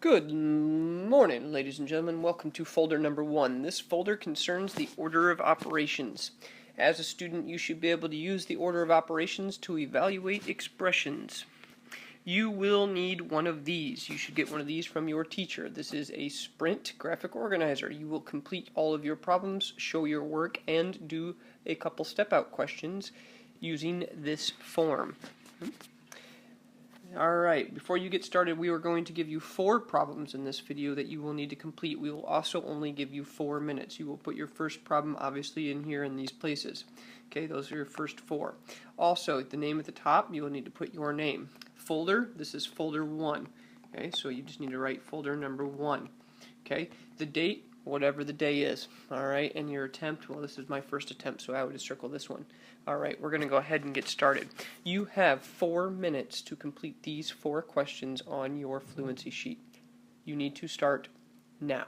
Good morning, ladies and gentlemen. Welcome to folder number 1. This folder concerns the order of operations. As a student, you should be able to use the order of operations to evaluate expressions. You will need one of these. You should get one of these from your teacher. This is a Sprint graphic organizer. You will complete all of your problems, show your work, and do a couple step-out questions using this form. Alright, before you get started, we are going to give you 4 problems in this video that you will need to complete. We will also only give you 4 minutes. You will put your first problem obviously in here in these places. Okay, those are your first 4. Also, the name at the top, you will need to put your name. Folder, this is folder 1. Okay, so you just need to write folder number 1. Okay, the date, whatever the day is. Alright, and your attempt, well, this is my first attempt, so I would just circle this one. Alright, we're going to go ahead and get started. You have 4 minutes to complete these 4 questions on your fluency sheet. You need to start now.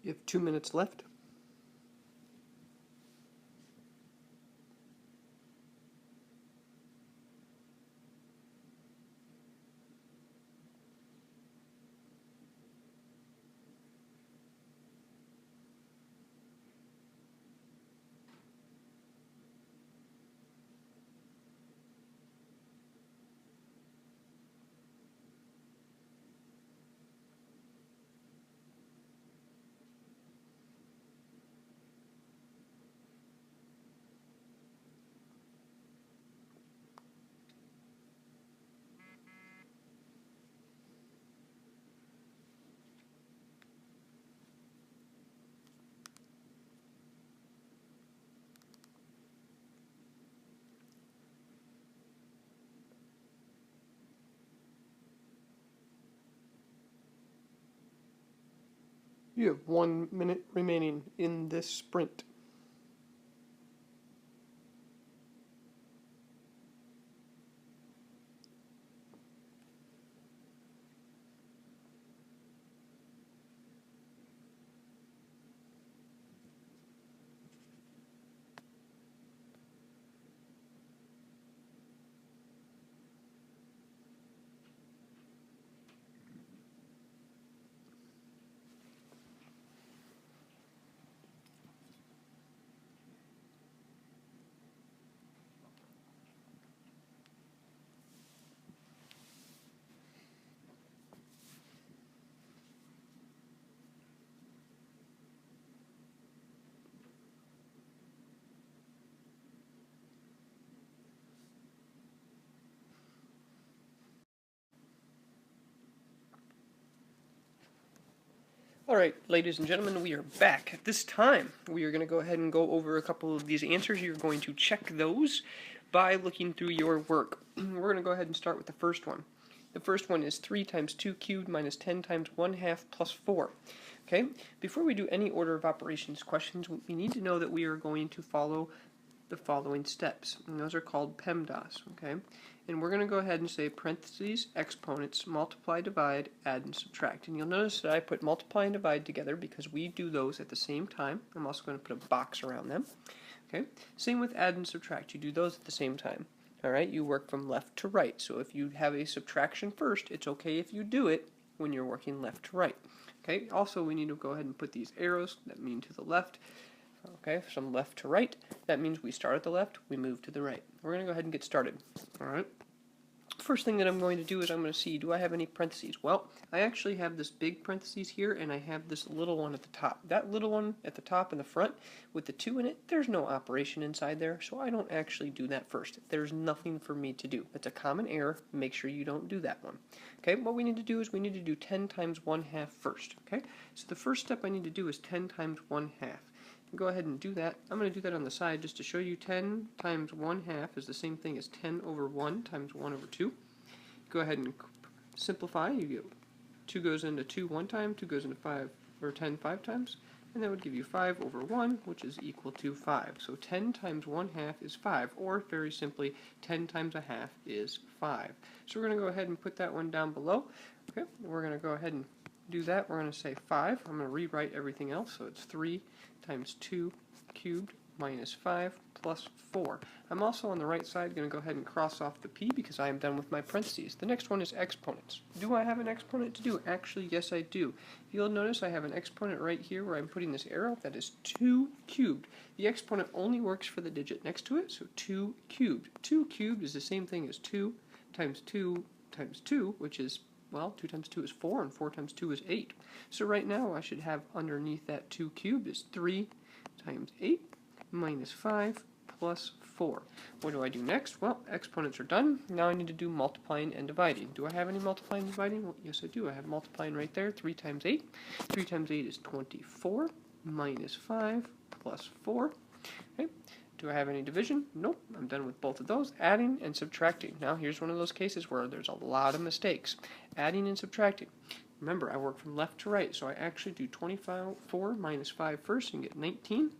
You have 2 minutes left. You have 1 minute remaining in this sprint. Alright, ladies and gentlemen, we are back. At this time, we are going to go ahead and go over a couple of these answers. You're going to check those by looking through your work. We're going to go ahead and start with the first one. The first one is 3 times 2 cubed minus 10 times 1/2 plus 4. Okay, before we do any order of operations questions, we need to know that we are going to follow the following steps, and those are called PEMDAS, okay? And we're going to go ahead and say parentheses, exponents, multiply, divide, add, and subtract. And you'll notice that I put multiply and divide together because we do those at the same time. I'm also going to put a box around them, okay? Same with add and subtract. You do those at the same time, all right? You work from left to right. So if you have a subtraction first, it's okay if you do it when you're working left to right, okay? Also, we need to go ahead and put these arrows that mean to the left. Okay, from left to right, that means we start at the left, we move to the right. We're going to go ahead and get started. Alright, first thing that I'm going to do is I'm going to see, do I have any parentheses? Well, I actually have this big parentheses here, and I have this little one at the top. That little one at the top in the front with the 2 in it, there's no operation inside there, so I don't actually do that first. There's nothing for me to do. It's a common error. Make sure you don't do that one. Okay, what we need to do is we need to do 10 times 1/2 first. Okay, so the first step I need to do is 10 times 1/2. Go ahead and do that. I'm going to do that on the side just to show you 10 times 1/2 is the same thing as 10 over 1 times 1 over 2. Go ahead and simplify. You get 2 goes into 2 one time, 2 goes into 5 or 10 5 times, and that would give you 5 over 1, which is equal to 5. So 10 times 1/2 is 5, or very simply, 10 times 1/2 is 5. So we're going to go ahead and put that one down below. Okay, we're going to go ahead and do that. We're going to say 5. I'm going to rewrite everything else, so it's 3 times 2 cubed minus 5 plus 4. I'm also on the right side going to go ahead and cross off the p because I am done with my parentheses. The next one is exponents. Do I have an exponent to do? Actually, yes I do. You'll notice I have an exponent right here where I'm putting this arrow. That is 2 cubed. The exponent only works for the digit next to it, so 2 cubed. 2 cubed is the same thing as 2 times 2 times 2, which is, well, 2 times 2 is 4, and 4 times 2 is 8. So right now I should have underneath that 2 cubed is 3 times 8 minus 5 plus 4. What do I do next? Well, exponents are done. Now I need to do multiplying and dividing. Do I have any multiplying and dividing? Well, yes I do. I have multiplying right there. 3 times 8. 3 times 8 is 24 minus 5 plus 4. Okay. Do I have any division? Nope, I'm done with both of those. Adding and subtracting. Now here's one of those cases where there's a lot of mistakes. Adding and subtracting. Remember, I work from left to right, so I actually do 24 minus 5 first and get 19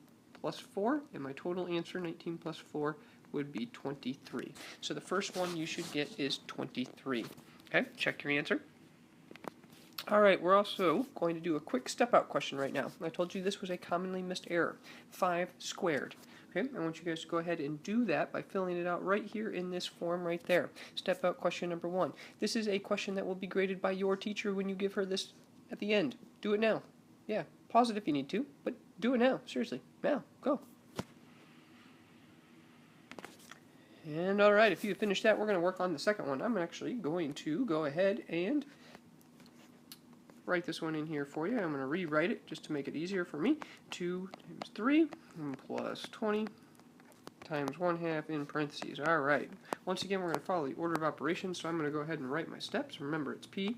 plus 4, and my total answer, 19 plus 4, would be 23. So the first one you should get is 23. Okay, check your answer. Alright, we're also going to do a quick step-out question right now. I told you this was a commonly missed error. 5 squared. Okay, I want you guys to go ahead and do that by filling it out right here in this form right there. Step out question number 1. This is a question that will be graded by your teacher when you give her this at the end. Do it now. Yeah, pause it if you need to, but do it now. Seriously. Now. Go. And alright, if you finish that, we're going to work on the second one. I'm actually going to go ahead and write this one in here for you. I'm going to rewrite it just to make it easier for me. 2 times 3 plus 20 times 1/2 in parentheses. Alright. Once again, we're going to follow the order of operations, so I'm going to go ahead and write my steps. Remember, it's p,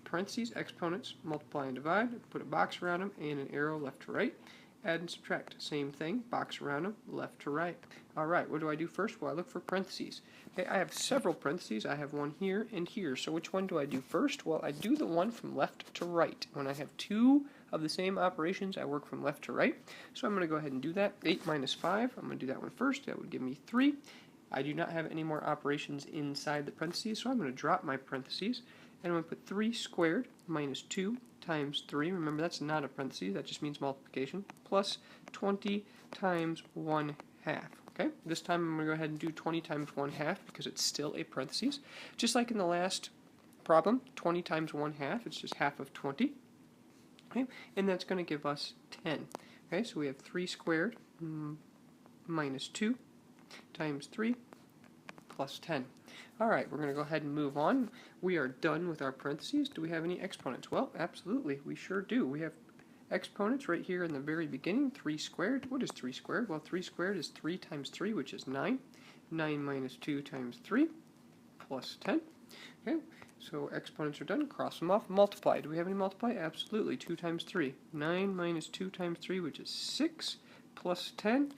parentheses, exponents, multiply and divide, put a box around them, and an arrow left to right. Add and subtract. Same thing, box around them, left to right. Alright, what do I do first? Well, I look for parentheses. Okay, I have several parentheses. I have one here and here. So which one do I do first? Well, I do the one from left to right. When I have 2 of the same operations, I work from left to right. So I'm going to go ahead and do that. 8 minus 5, I'm going to do that one first. That would give me 3. I do not have any more operations inside the parentheses, so I'm going to drop my parentheses. And I'm going to put 3 squared minus 2 times 3. Remember, that's not a parentheses. That just means multiplication. Plus 20 times 1/2. Okay, this time I'm going to go ahead and do 20 times 1/2 because it's still a parentheses. Just like in the last problem, 20 times 1/2, it's just half of 20. Okay, and that's going to give us 10. Okay, so we have 3 squared minus 2 times 3 plus 10. Alright, we're going to go ahead and move on. We are done with our parentheses. Do we have any exponents? Well, absolutely, we sure do. We have exponents right here in the very beginning. 3 squared. What is 3 squared? Well, 3 squared is 3 times 3, which is 9. 9 minus 2 times 3 plus 10. Okay, So exponents are done. Cross them off. Multiply. Do we have any multiply? Absolutely. 2 times 3. 9 minus 2 times 3, which is 6, plus 10.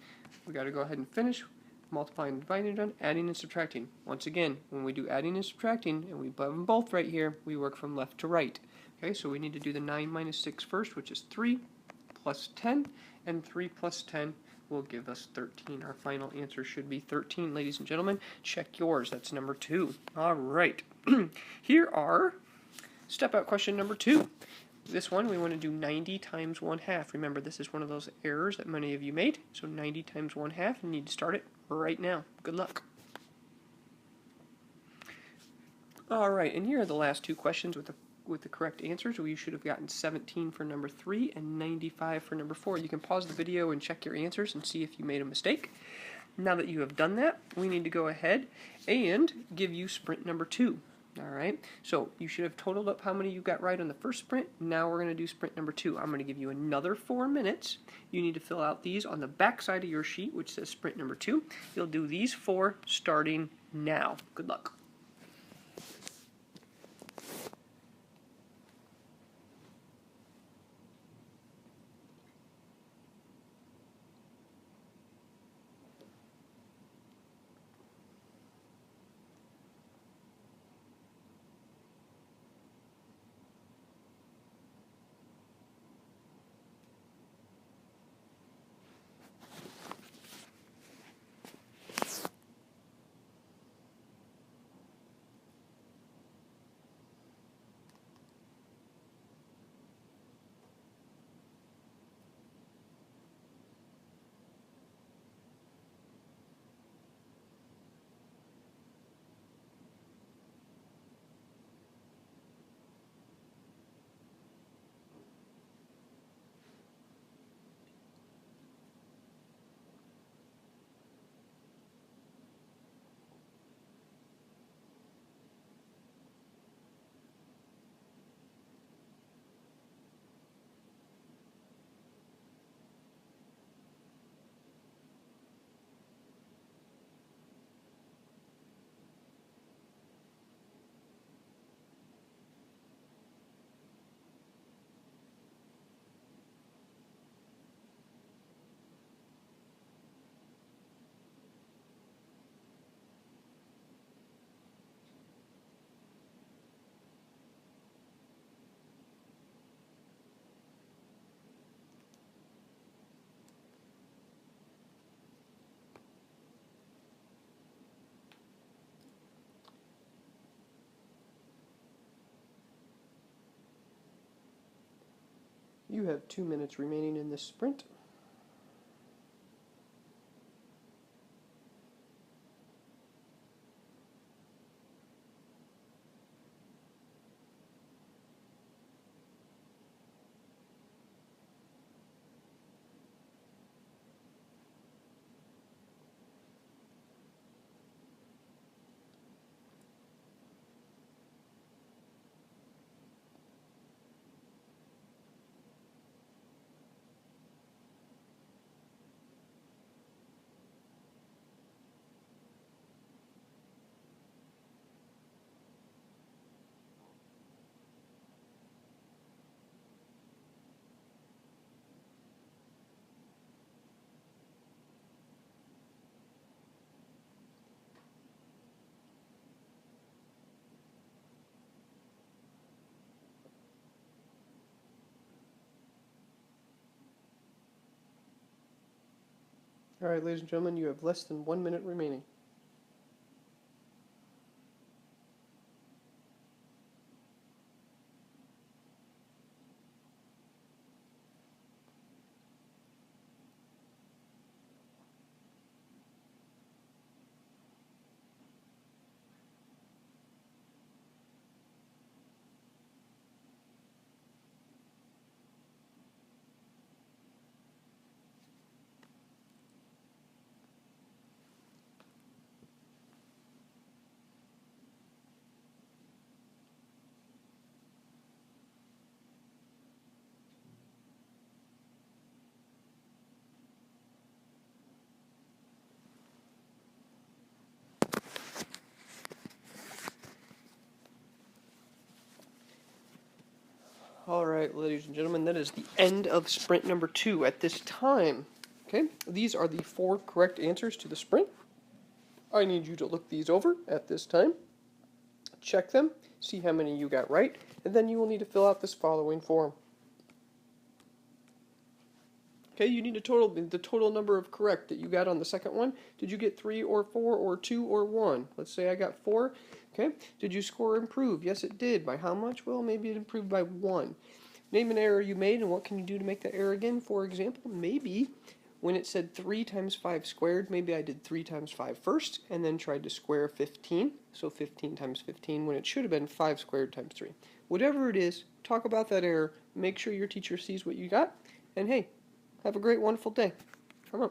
We got to go ahead and finish. Multiplying and dividing are done. Adding and subtracting. Once again, when we do adding and subtracting, and we have them both right here, we work from left to right. Okay, so we need to do the 9 minus 6 first, which is 3, plus 10, and 3 plus 10 will give us 13. Our final answer should be 13, ladies and gentlemen. Check yours. That's number 2. All right. Here are step out question number 2. This one, we want to do 90 times 1/2. Remember, this is one of those errors that many of you made. So 90 times 1/2, you need to start it right now. Good luck. All right, and here are the last 2 questions with the correct answers. We should have gotten 17 for number 3 and 95 for number 4. You can pause the video and check your answers and see if you made a mistake. Now that you have done that, we need to go ahead and give you sprint number 2. All right, so you should have totaled up how many you got right on the first sprint. Now we're going to do sprint number 2. I'm going to give you another 4 minutes. You need to fill out these on the back side of your sheet, which says sprint number 2. You'll do these 4 starting now. Good luck. You have 2 minutes remaining in this sprint. All right, ladies and gentlemen, you have less than 1 minute remaining. Alright, ladies and gentlemen, that is the end of sprint number 2 at this time. Okay, these are the 4 correct answers to the sprint. I need you to look these over at this time, check them, see how many you got right, and then you will need to fill out this following form. Okay, you need the total number of correct that you got on the second one. Did you get 3 or 4 or 2 or 1? Let's say I got 4. Okay, did you score improve? Yes, it did. By how much? Well, maybe it improved by 1. Name an error you made and what can you do to make that error again? For example, maybe when it said 3 times 5 squared, maybe I did 3 times 5 first and then tried to square 15. So 15 times 15 when it should have been 5 squared times 3. Whatever it is, talk about that error. Make sure your teacher sees what you got. And hey, have a great, wonderful day. Come on.